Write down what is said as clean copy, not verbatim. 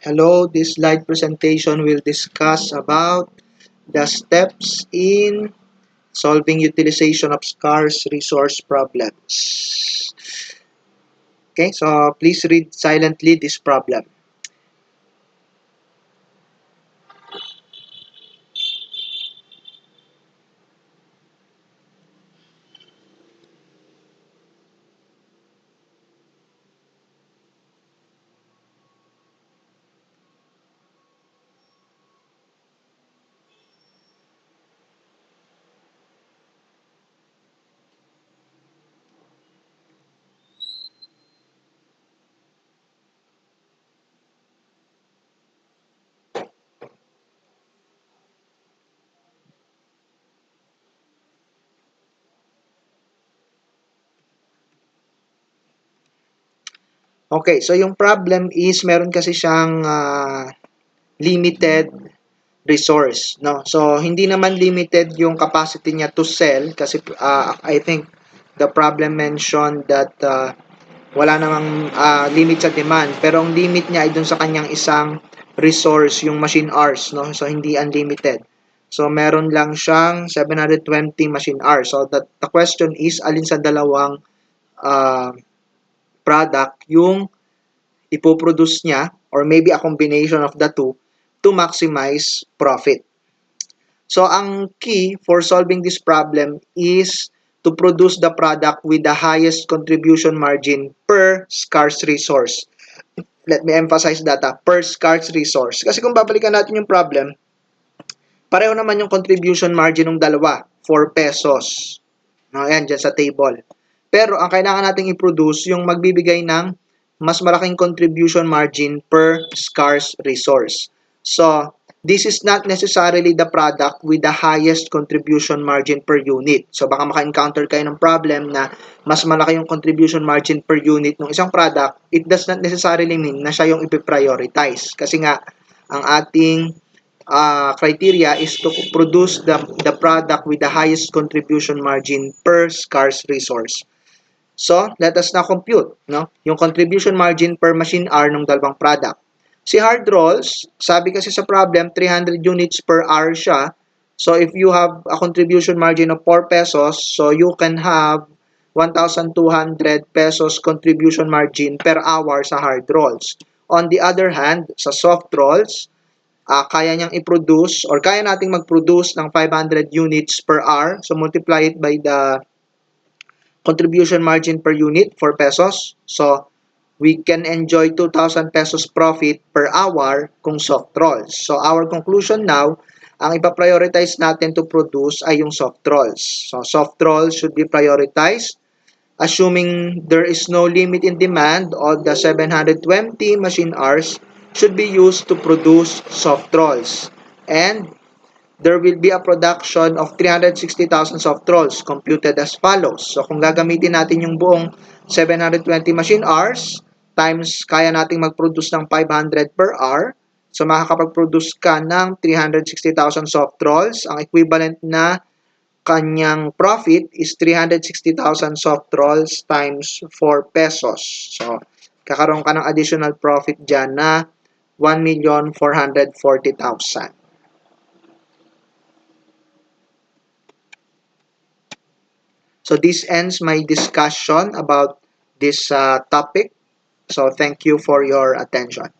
Hello, this slide presentation will discuss about the steps in solving utilization of scarce resource problems. Okay, so please read silently this problem. Okay, so yung problem is meron kasi siyang limited resource, no? So hindi naman limited yung capacity niya to sell kasi I think the problem mentioned that wala namang limit sa demand, pero ang limit niya ay dun sa kanyang isang resource, yung machine hours, no? So hindi unlimited. So meron lang siyang 720 machine hours. So the question is alin sa dalawang uh, product yung ipoproduce niya, or maybe a combination of the two, to maximize profit. So ang key for solving this problem is to produce the product with the highest contribution margin per scarce resource. Let me emphasize that, per scarce resource. Kasi kung babalikan natin yung problem, pareho naman yung contribution margin ng dalawa, 4 pesos. No, ayan, dyan sa table. Pero ang kailangan nating i-produce yung magbibigay ng mas malaking contribution margin per scarce resource. So, this is not necessarily the product with the highest contribution margin per unit. So, baka maka-encounter kayo ng problem na mas malaki yung contribution margin per unit ng isang product. It does not necessarily mean na siya yung ipiprioritize. Kasi nga, ang ating criteria is to produce the product with the highest contribution margin per scarce resource. So, let us now compute, no? Yung contribution margin per machine hour ng dalawang product. Si hard rolls, sabi kasi sa problem, 300 units per hour siya. So, if you have a contribution margin of 4 pesos, so you can have 1,200 pesos contribution margin per hour sa hard rolls. On the other hand, sa soft rolls, kaya niyang i-produce or kaya nating mag-produce ng 500 units per hour. So, multiply it by the contribution margin per unit, 4 pesos. So, we can enjoy 2,000 pesos profit per hour kung soft rolls. So, our conclusion now, ang ipaprioritize natin to produce ay yung soft rolls. So, soft rolls should be prioritized. Assuming there is no limit in demand, all the 720 machine hours should be used to produce soft rolls. And there will be a production of 360,000 soft rolls computed as follows. So kung gagamitin natin yung buong 720 machine hours times kaya nating mag-produce ng 500 per hour, so makakapag-produce ka ng 360,000 soft rolls. Ang equivalent na kanyang profit is 360,000 soft rolls times 4 pesos. So kakaroon ka ng additional profit dyan na 1,440,000. So this ends my discussion about this topic. So thank you for your attention.